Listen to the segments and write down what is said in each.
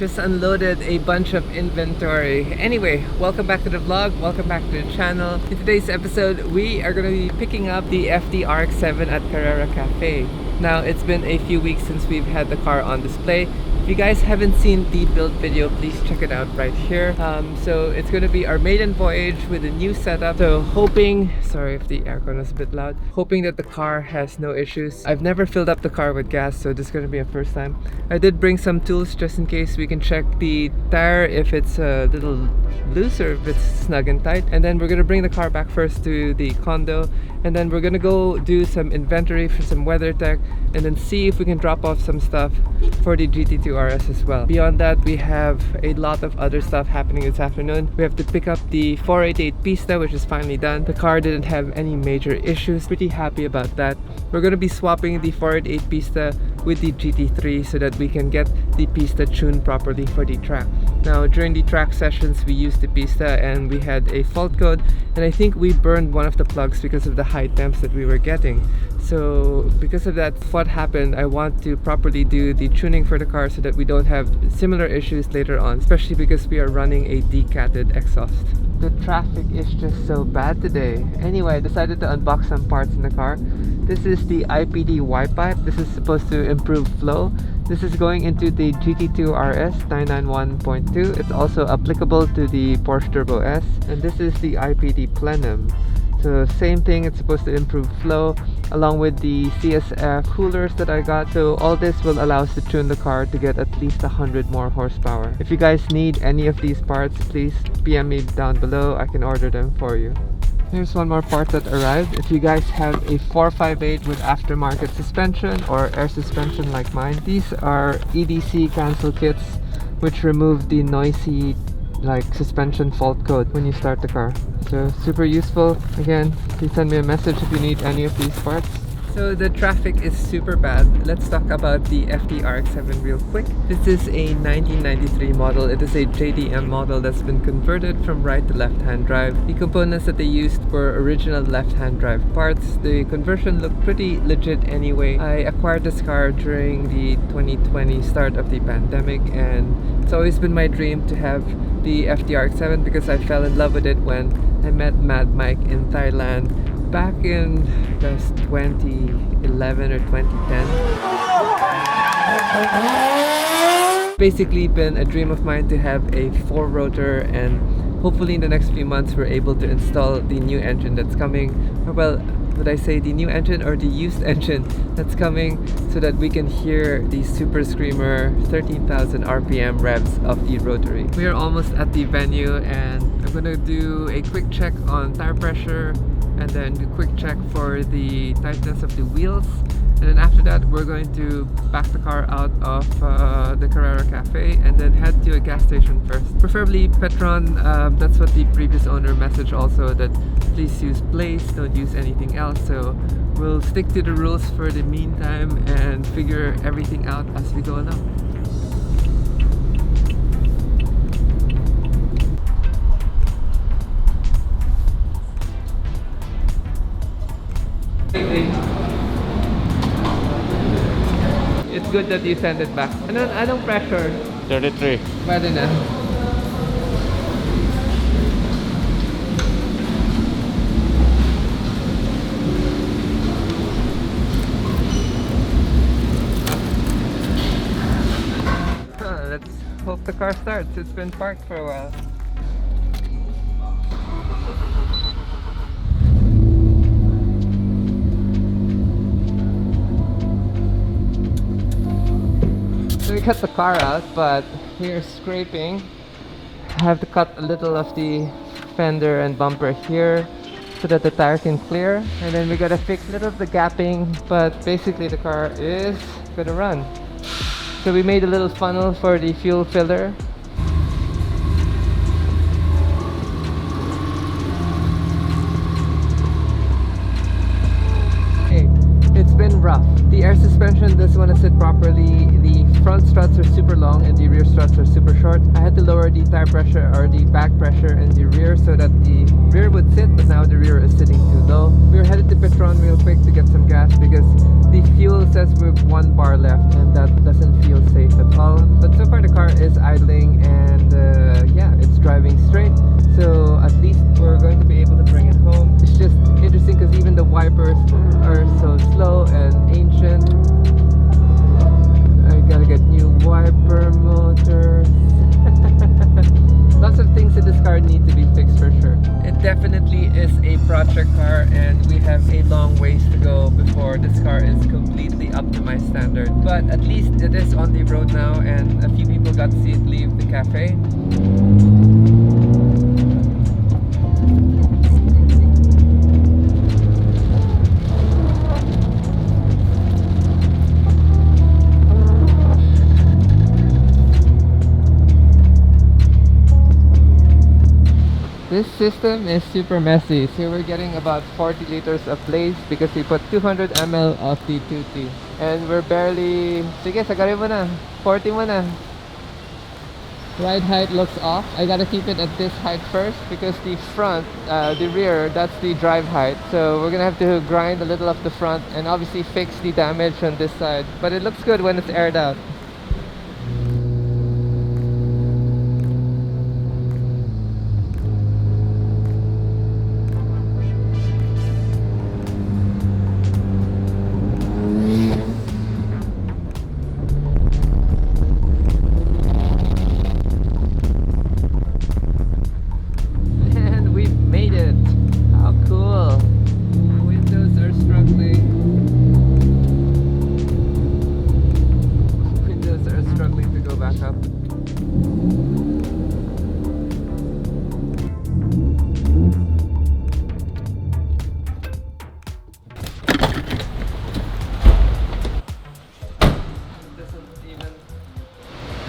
Just unloaded a bunch of inventory. Anyway, welcome back to the vlog, welcome back to the channel. In today's episode, we are going to be picking up the FD Rx7 at Karrera Cafe. Now, it's been a few weeks since we've had the car on display. If you guys haven't seen the build video, please check it out right here. So it's going to be our maiden voyage with a new setup. So hoping, sorry if the aircon is a bit loud, hoping that the car has no issues. I've never filled up the car with gas, so this is going to be a first time. I did bring some tools just in case we can check the tire if it's a little loose or if it's snug and tight. And then we're going to bring the car back first to the condo, and then we're going to go do some inventory for some weather tech, and then see if we can drop off some stuff for the GT2 RS as well. Beyond that, we have a lot of other stuff happening this afternoon. We have to pick up the 488 Pista, which is finally done. The car didn't have any major issues. Pretty happy about that. We're going to be swapping the 488 Pista with the GT3 so that we can get the Pista tuned properly for the track. Now, during the track sessions, we used the Pista and we had a fault code, and I think we burned one of the plugs because of the high temps that we were getting. So because of that, what happened, I want to properly do the tuning for the car so that we don't have similar issues later on, especially because we are running a decatted exhaust. The traffic is just so bad today. Anyway, I decided to unbox some parts in the car. This is the IPD Y-pipe. This is supposed to improve flow. This is going into the GT2 RS 991.2. It's also applicable to the Porsche Turbo S. And this is the IPD Plenum. So same thing, it's supposed to improve flow along with the CSF coolers that I got. So all this will allow us to tune the car to get at least 100 more horsepower. If you guys need any of these parts, please PM me down below. I can order them for you. Here's one more part that arrived. If you guys have a 458 with aftermarket suspension or air suspension like mine, these are EDC cancel kits which remove the noisy suspension fault code when you start the car. So super useful. Again, please send me a message if you need any of these parts. So the traffic is super bad. Let's talk about the FD Rx7 real quick. This is a 1993 model. It is a JDM model that's been converted from right to left-hand drive. The components that they used were original left-hand drive parts. The conversion looked pretty legit anyway. I acquired this car during the 2020 start of the pandemic, and it's always been my dream to have the FD Rx7 because I fell in love with it when I met Mad Mike in Thailand back in just 2011 or 2010. Basically been a dream of mine to have a 4-rotor, and hopefully in the next few months we're able to install the new engine that's coming. Or well, would I say the new engine or the used engine that's coming, so that we can hear the super screamer 13,000 RPM revs of the rotary. We are almost at the venue, and I'm gonna do a quick check on tire pressure and then a quick check for the tightness of the wheels, and then after that we're going to back the car out of the Karrera Cafe and then head to a gas station first, preferably Petron. That's what the previous owner messaged also, that please use Blaze, don't use anything else. So we'll stick to the rules for the meantime and figure everything out as we go along. It's good that you send it back. Anong pressure? 33. Pwede na. Let's hope the car starts. It's been parked for a while. So we cut the car out, but here's scraping. I have to cut a little of the fender and bumper here so that the tire can clear, and then we gotta fix a little of the gapping, but basically the car is gonna run. So we made a little funnel for the fuel filler. It's been rough. The air suspension doesn't want to sit properly. The front struts are super long and the rear struts are super short. I had to lower the tire pressure or the back pressure in the rear so that the rear would sit, but now the rear is sitting too low. We were headed to Petron real quick to get some gas because the fuel says we have 1 bar left and that doesn't feel safe at all. But so far the car is idling and yeah, it's driving straight. So at least we're going to be able to bring it home. It's just interesting because even the wipers are so slow and ancient. I gotta get new wiper motors. Lots of things in this car need to be fixed for sure. It definitely is a project car and we have a long ways to go before this car is completely up to my standard. But at least it is on the road now and a few people got to see it leave the cafe. This system is super messy. So we're getting about 40 liters of blaze because we put 200 ml of the 2T. And we're barely... Sige, sagarin mo na. 40 mo na. Ride height looks off. I gotta keep it at this height first because the front, the rear, that's the drive height. So we're gonna have to grind a little of the front and obviously fix the damage on this side. But it looks good when it's aired out.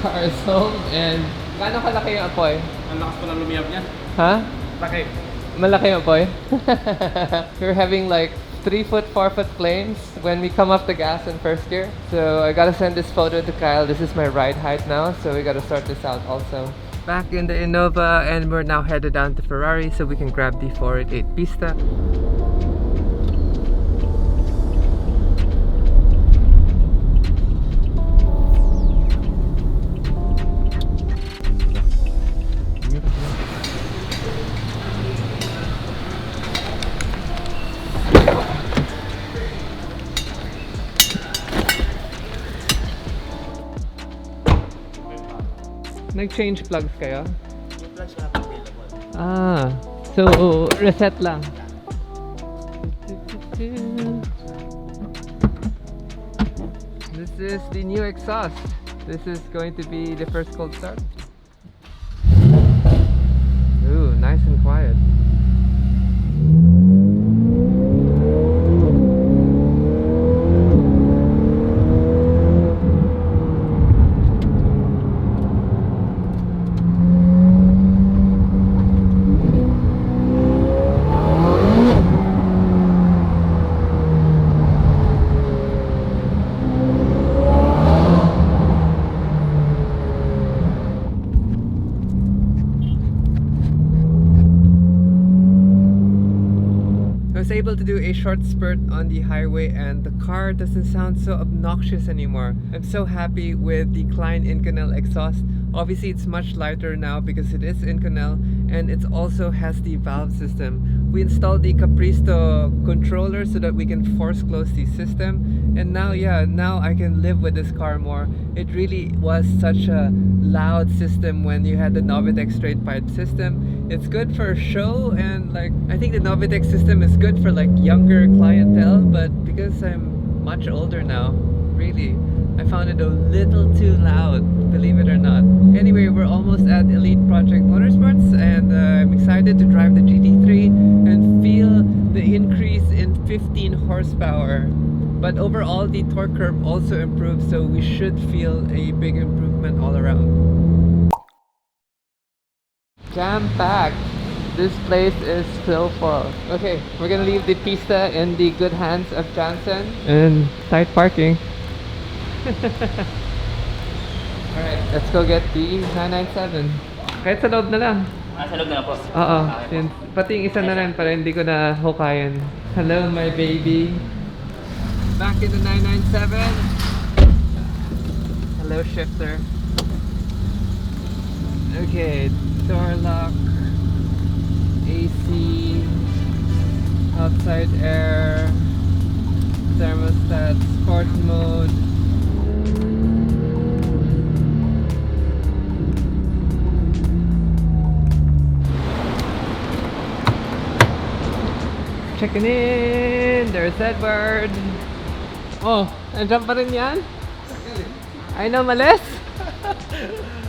Car is home and gaano kalaki yung apoy? Ang lakas pa ng lumiyab niya. Ha? Laki. Malaki yung apoy? We're having like 3-foot, 4-foot flames when we come off the gas in first gear. So I gotta send this photo to Kyle. This is my ride height now, so we gotta sort this out also. Back in the Innova and we're now headed down to Ferrari so we can grab the 488 Pista. Nag-change plugs kayo? Yung plugs wala pa available. Ah, so reset lang. This is the new exhaust. This is going to be the first cold start. Ooh, nice and quiet. Able to do a short spurt on the highway and the car doesn't sound so obnoxious anymore. I'm so happy with the Klein Inconel exhaust. Obviously it's much lighter now because it is Inconel and it also has the valve system. We installed the Capristo controller so that we can force close the system and now now I can live with this car more. It really was such a loud system when you had the Novitec straight pipe system. It's good for show and like I think the Novitec system is good for like younger clientele, but because I'm much older now, really I found it a little too loud, believe it or not. Anyway, we're almost at Elite Project Motorsports and I'm excited to drive the GT3 and feel the increase in 15 horsepower. But overall the torque curve also improved, so we should feel a big improvement all around. Jam-packed. This place is so full. Okay, we're gonna leave the Pista in the good hands of Jansen. And tight parking. Alright, let's go get the 997. Kahit sa loob na lang. Nasa loob na po. Oo, yun. Pati yung isa na rin para hindi ko na hukayan. Hello, my baby. Back in the 997. Hello, shifter. Okay, door lock, AC, outside air, thermostat, sport mode. Checking in! There's Edward! Oh, nandiyan pa rin yan? Ay na, malis!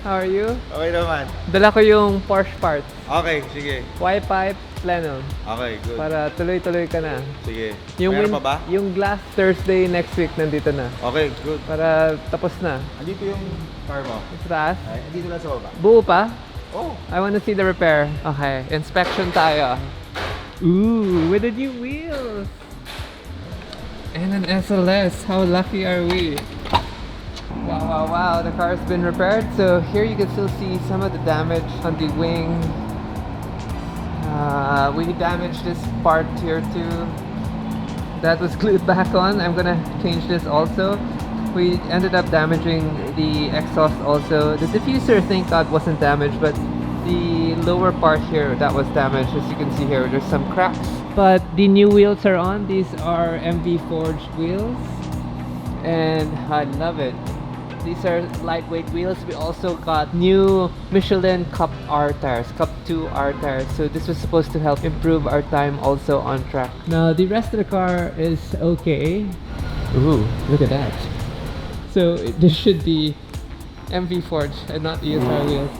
How are you? Okay naman. Dala ko yung Porsche parts. Okay, sige. Y-pipe, pleno. Okay, good. Para tuloy-tuloy ka na. Sige. Yung Meron pa ba? Yung glass Thursday next week nandito na. Okay, good. Para tapos na. Andito yung car mo. Sa taas? Ay, andito lang sa baba. Buo pa? Oh. I want to see the repair. Okay, inspection tayo. Ooh, with the new wheels! And an SLS. How lucky are we? Wow, wow, wow. The car's been repaired. So here you can still see some of the damage on the wing. We damaged this part here too. That was glued back on. I'm gonna change this also. We ended up damaging the exhaust also. The diffuser, thank God, wasn't damaged, but the lower part here that was damaged. As you can see here, there's some cracks. But the new wheels are on. These are MV forged wheels, and I love it. These are lightweight wheels. We also got new Michelin Cup R tires, Cup 2 R tires. So this was supposed to help improve our time also on track. Now the rest of the car is okay. Ooh, look at that. So this should be MV forged and not ESR wheels.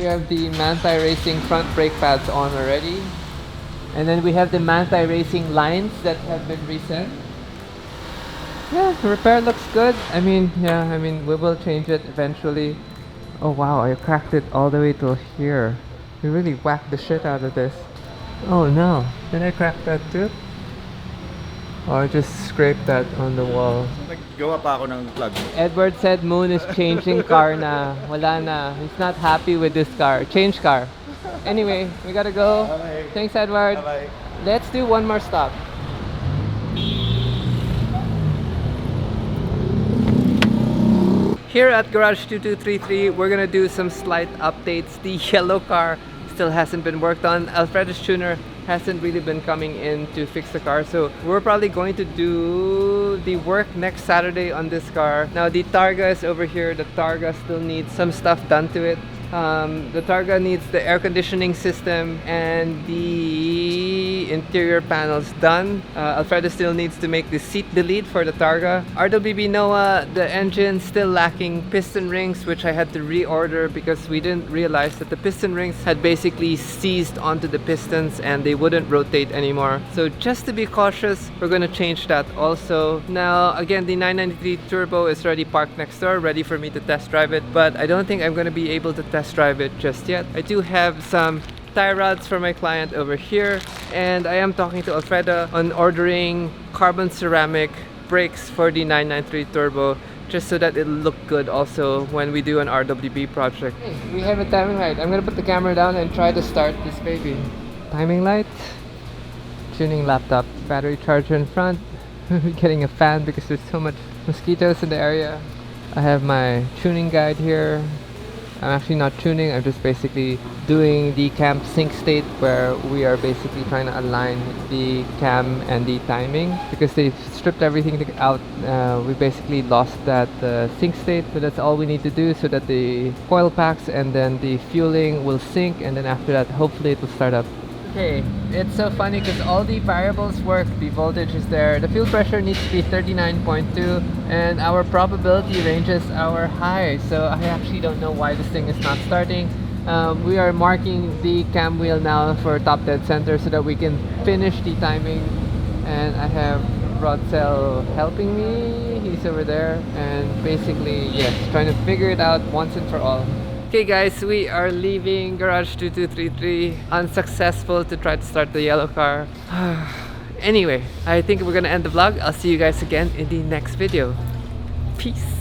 We have the Manti Racing front brake pads on already. And then we have the Manti Racing lines that have been reset. Yeah, the repair looks good. I mean, we will change it eventually. Oh wow, I cracked it all the way till here. We really whacked the shit out of this. Oh no, did I crack that too? Or just scrape that on the wall. Naggawa pa ako ng plug. Edward said Moon is changing car na. Wala na. He's not happy with this car. Change car. Anyway, we gotta go. Okay. Thanks, Edward. Bye-bye. Let's do one more stop. Here at Garage 2233, we're gonna do some slight updates. The yellow car still hasn't been worked on. Alfredo's tuner hasn't really been coming in to fix the car, so we're probably going to do the work next Saturday on this car. Now the Targa is over here. The Targa still needs some stuff done to it. The Targa needs the air conditioning system and the interior panels done. Alfredo still needs to make the seat delete for the Targa. RWB Noah, the engine still lacking piston rings, which I had to reorder because we didn't realize that the piston rings had basically seized onto the pistons and they wouldn't rotate anymore. So just to be cautious, we're going to change that also. Now again, the 993 Turbo is already parked next door, ready for me to test drive it, but I don't think I'm going to be able to test drive it just yet. I do have some tie rods for my client over here, and I am talking to Alfredo on ordering carbon ceramic brakes for the 993 Turbo, just so that it'll look good also when we do an RWB project. Hey, we have a timing light. I'm gonna put the camera down and try to start this baby. Timing light, tuning laptop, battery charger in front, getting a fan because there's so much mosquitoes in the area. I have my tuning guide here. I'm actually not tuning, I'm just basically doing the cam sync state, where we are basically trying to align the cam and the timing because they stripped everything out. We basically lost that sync state, so that's all we need to do so that the coil packs and then the fueling will sync, and then after that hopefully it will start up. Okay, it's so funny because all the variables work. The voltage is there, the fuel pressure needs to be 39.2, and our probability ranges are high, so I actually don't know why this thing is not starting. We are marking the cam wheel now for top dead center so that we can finish the timing, and I have Rodcel helping me. He's over there, and basically, yes, trying to figure it out once and for all. Okay guys, we are leaving Garage 2233. Unsuccessful to try to start the yellow car. Anyway, I think we're gonna end the vlog. I'll see you guys again in the next video. Peace.